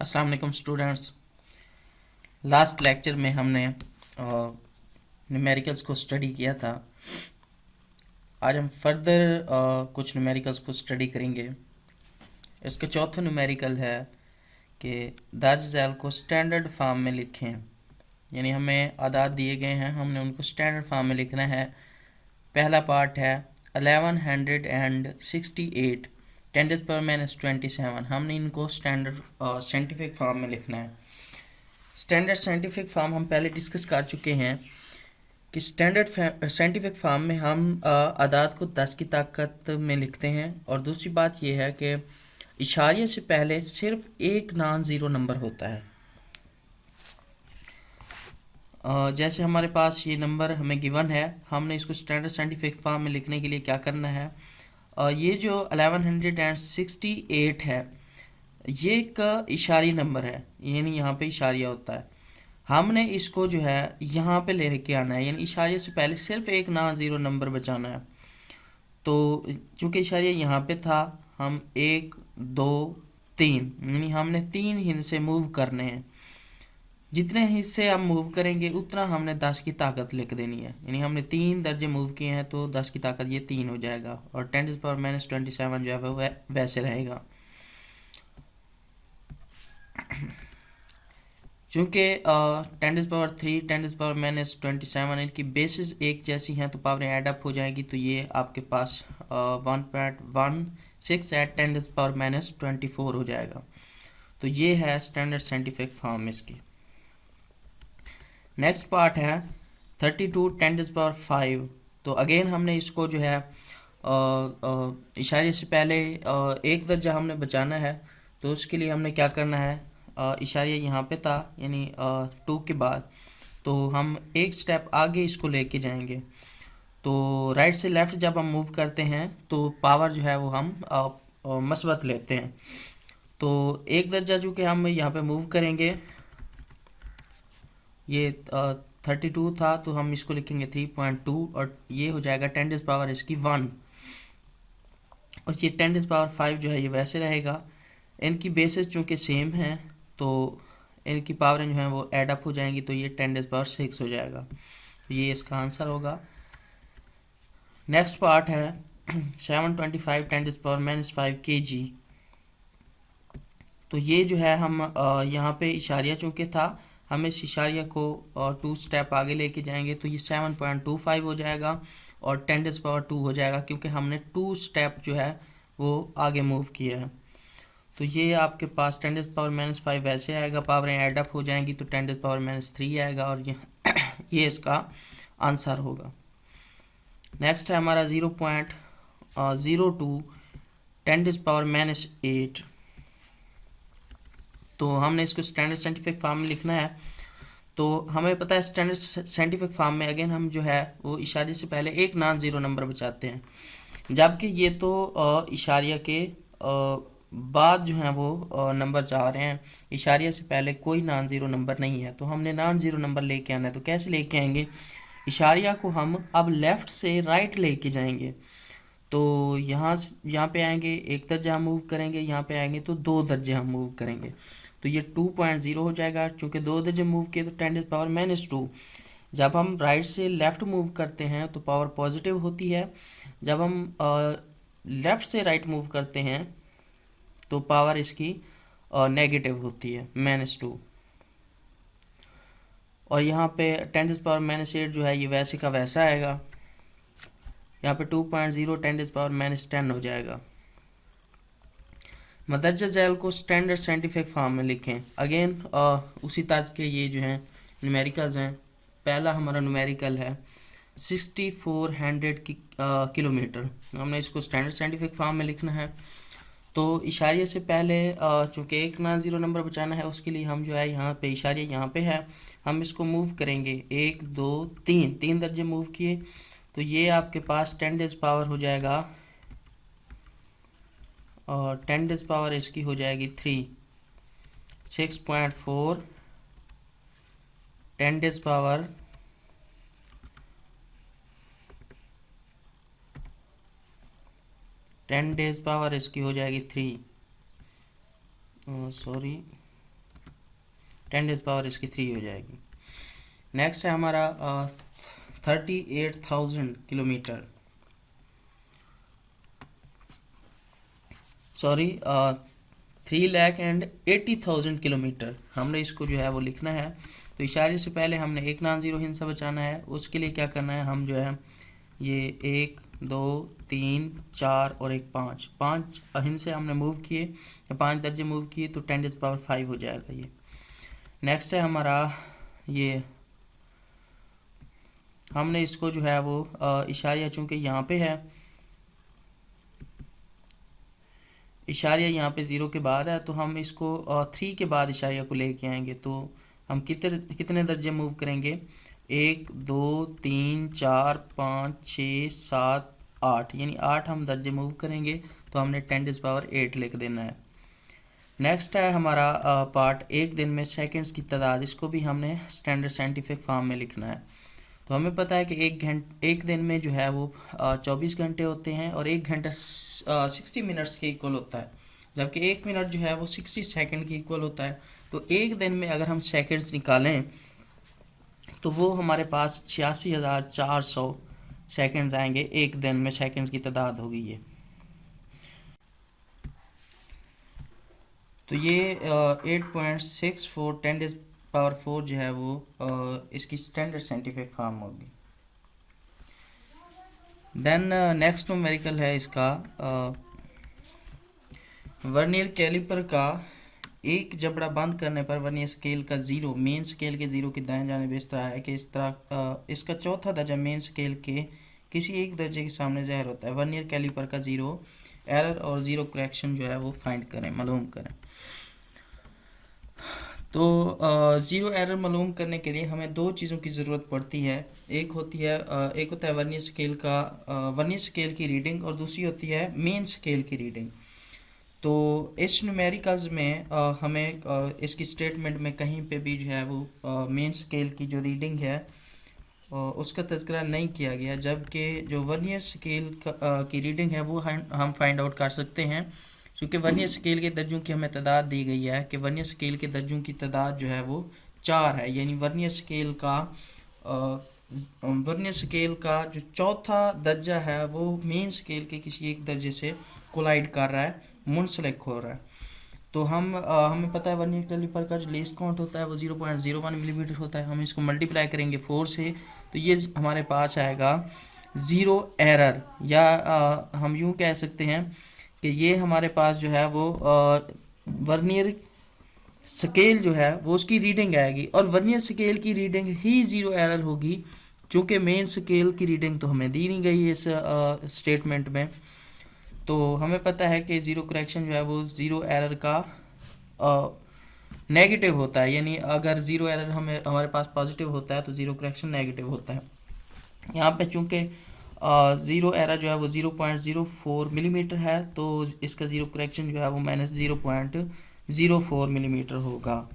अस्सलाम वालेकुम students. Last lecture में हमने न्यूमेरिकल्स को स्टडी किया था। आज हम फर्दर कुछ न्यूमेरिकल्स को स्टडी करेंगे। इसका चौथा न्यूमेरिकल है कि दर्ज झैल को स्टैंडर्ड फॉर्म में लिखें। यानी हमें आदाद दिए गए हैं, हमने उनको स्टैंडर्ड फॉर्म में लिखना है। पहला पार्ट है 1168 10⁻⁻27। हमने इनको स्टैंडर्ड साइंटिफिक फॉर्म में लिखना है। स्टैंडर्ड साइंटिफिक फॉर्म हम पहले डिस्कस कर चुके हैं कि स्टैंडर्ड साइंटिफिक फॉर्म में हम आदाद को 10 की ताकत में लिखते हैं। और दूसरी बात यह है कि इशारिये से पहले सिर्फ एक नॉन ज़ीरो नंबर होता है। जैसे हमारे पास ये नंबर हमें गिवन है, हमने इसको स्टैंडर्ड साइंटिफिक फॉर्म में लिखने के लिए क्या करना है, ये जो 1168 है ये एक इशारी नंबर है, यानी यहाँ पे इशारिया होता है। हमने इसको जो है यहाँ पे लेके आना है, यानी इशारिया से पहले सिर्फ एक नॉन ज़ीरो नंबर बचाना है। तो चूँकि इशारिया यहाँ पे था, हम 1 2 3 यानी हमने 3 हिस्से मूव करने हैं। जितने हिस्से हम मूव करेंगे उतना हमने 10 की ताकत लिख देनी है। यानी हमने 3 दर्जे मूव किए हैं तो 10 की ताकत ये 3 हो जाएगा, और 10⁻⁻27 जो है वह वैसे रहेगा। चूँकि 10⁻3 10⁻⁻27 इनकी बेसिस एक जैसी हैं तो पावर ऐड अप हो जाएगी, तो ये आपके पास 1.16 10⁻⁻24 हो जाएगा। तो ये है स्टैंडर्ड साइंटिफिक फॉर्म इसकी। नेक्स्ट पार्ट है 32 10⁻5। तो अगेन हमने इसको जो है इशारे से पहले एक दर्जा हमने बचाना है। तो उसके लिए हमने क्या करना है, इशारिया यहाँ पे था यानी 2 के बाद, तो हम एक स्टेप आगे इसको लेके जाएंगे। तो राइट से लेफ़्ट जब हम मूव करते हैं तो पावर जो है वो हम मस्बत लेते हैं। तो एक दर्जा जो कि हम यहाँ पे मूव करेंगे, ये 32 था तो हम इसको लिखेंगे 3.2, और ये हो जाएगा 10⁻⁻ इसकी 1, और ये 10⁻⁵ जो है ये वैसे रहेगा। इनकी बेसिस चूँकि सेम है तो इनकी पावर जो है वो ऐड अप हो जाएंगी, तो ये 10⁻6 हो जाएगा। ये इसका आंसर होगा। नेक्स्ट पार्ट है 725 10⁻⁻5 kg। तो ये जो है हम यहाँ पे इशारिया चूँकि था, हम इस इशारिया को 2 स्टेप आगे लेके जाएंगे, तो ये 7.25 हो जाएगा और 10⁻2 हो जाएगा, क्योंकि हमने 2 स्टेप जो है वो आगे मूव किया है। तो ये आपके पास 10⁻⁻5 वैसे आएगा, पावरें ऐड अप हो जाएंगी तो 10⁻⁻3 आएगा, और ये इसका आंसर होगा। नेक्स्ट है हमारा 0.02 10⁻⁻8। तो हमने इसको स्टैंडर्ड साइंटिफिक फॉर्म में लिखना है। तो हमें पता है स्टैंडर्ड साइंटिफिक फॉर्म में अगेन हम जो है वो इशारे से पहले एक नॉन ज़ीरो नंबर बचाते हैं, जबकि ये तो इशारिया के बाद जो है वो नंबर चाह रहे हैं। इशारिया से पहले कोई नॉन ज़ीरो नंबर नहीं है, तो हमने नॉन ज़ीरो नंबर लेके आना है। तो कैसे लेके आएंगे, इशारिया को हम अब लेफ़्ट से राइट लेके जाएंगे। तो यहाँ पे आएंगे, एक दर्जा हम मूव करेंगे, यहाँ पे आएंगे तो 2 दर्जे हम मूव करेंगे, तो ये 2.0 हो जाएगा। चूँकि 2 दर्जे मूव किए तो 10⁻⁻2। जब हम राइट से लेफ़्ट मूव करते हैं तो पावर पॉजिटिव होती है, जब हम लेफ़्ट से राइट मूव करते हैं तो पावर इसकी नेगेटिव होती है -2। और यहाँ पे 10⁻⁻8 जो है ये वैसे का वैसा आएगा। यहाँ पे 2.0 10⁻⁻10 हो जाएगा। मदरजा झैल को स्टैंडर्ड साइंटिफिक फॉर्म में लिखें। अगेन उसी तर्ज के ये जो हैं न्यूमेरिकल्स हैं। पहला हमारा न्यूमेरिकल है 6400 किलोमीटर। हमने इसको स्टैंडर्ड साइंटिफिक फॉर्म में लिखना है। तो इशारिये से पहले चूँकि एक नॉन ज़ीरो नंबर बचाना है, उसके लिए हम जो है यहाँ पे इशारिया यहाँ पे है, हम इसको मूव करेंगे 1 2 3 दर्जे मूव किए, तो ये आपके पास 10⁻ हो जाएगा, और 10⁻ इसकी हो जाएगी 3, 6.4 10⁻, इसकी हो जाएगी 3, सॉरी 10⁻³ इसकी 3 हो जाएगी। नेक्स्ट है हमारा 38,000 किलोमीटर, सॉरी 3,80,000 किलोमीटर। हमने इसको जो है वो लिखना है, तो इशारे से पहले हमने एक नॉन ज़ीरो हिंसा बचाना है। उसके लिए क्या करना है, हम जो है ये 1 2 3 4 और एक 5 हिंसे हमने मूव किए या 5 दर्जे मूव किए तो 10⁻5 हो जाएगा ये। नेक्स्ट है हमारा ये, हमने इसको जो है वो इशारिया चूँकि यहाँ पे है, इशारिया यहाँ पे 0 के बाद है, तो हम इसको 3 के बाद इशारिया को लेके आएंगे। तो हम कितने दर्जे मूव करेंगे, 1 2 3 4 5 6 7 8, यानी 8 हम दर्जे मूव करेंगे, तो हमने 10⁻8 लिख देना है। नेक्स्ट है हमारा पार्ट, एक दिन में सेकंड्स की तादाद, इसको भी हमने स्टैंडर्ड साइंटिफिक फॉर्म में लिखना है। तो हमें पता है कि एक दिन में जो है वो 24 घंटे होते हैं और 1 घंटा 60 मिनट्स के इक्वल होता है, जबकि 1 मिनट जो है वो 60 सेकंड के इक्वल होता है। तो एक दिन में अगर हम सेकंड्स निकालें तो वो हमारे पास 86,400 सेकंड्स आएंगे, एक दिन में सेकंड्स की तादाद होगी ये। तो ये 8.64 10⁻4 जो है वो इसकी स्टैंडर्ड साइंटिफिक फॉर्म होगी। देन नेक्स्ट न्यूमेरिकल है इसका, वर्नियर कैलिपर का एक जबड़ा बंद करने पर वर्नियर स्केल का 0 मेन स्केल के 0 की दाएं जानिब इस तरह है कि इस तरह इसका चौथा दर्जा मेन स्केल के किसी एक दर्जे के सामने ज़ाहिर होता है। वर्नियर कैलिपर का 0 एरर और 0 करेक्शन जो है वो फाइंड करें, मालूम करें। तो 0 एरर मालूम करने के लिए हमें दो चीज़ों की ज़रूरत पड़ती है। एक होता है वर्नियर स्केल की रीडिंग और दूसरी होती है मेन स्केल की रीडिंग। तो इस न्यूमेरिकल्स में हमें इसकी स्टेटमेंट में कहीं पे भी जो है वो मेन स्केल की जो रीडिंग है उसका तज़किरा नहीं किया गया, जबकि जो वर्नियर स्केल की रीडिंग है वो हम फाइंड आउट कर सकते हैं, क्योंकि वर्नियर स्केल के दर्जों की हमें तादाद दी गई है कि वर्नियर स्केल के दर्जों की तादाद जो है वो 4 है, यानी वर्नियर स्केल का जो चौथा दर्जा है वो मेन स्केल के किसी एक दर्जे से कोलाइड कर रहा है, मुंसलिक हो रहा है। तो हमें पता है वर्नियर कैलिपर का जो लीस्ट काउंट होता है वो 0.01 मिलीमीटर होता है। हम इसको मल्टीप्लाई करेंगे 4 से, तो ये हमारे पास आएगा 0 एरर, या हम यूँ कह सकते हैं कि ये हमारे पास जो है वो वर्नियर स्केल जो है वो उसकी रीडिंग आएगी, और वर्नियर स्केल की रीडिंग ही 0 एरर होगी, चूँकि मेन स्केल की रीडिंग तो हमें दी नहीं गई है इस स्टेटमेंट में। तो हमें पता है कि 0 करेक्शन जो है वो 0 एरर का नेगेटिव होता है, यानी अगर 0 एरर हमारे पास पॉजिटिव होता है तो 0 करेक्शन नेगेटिव होता है। यहाँ पे चूँकि 0 एरर जो है वो 0.04 मिलीमीटर है, तो इसका 0 करेक्शन जो है वो -0.04 मिलीमीटर होगा।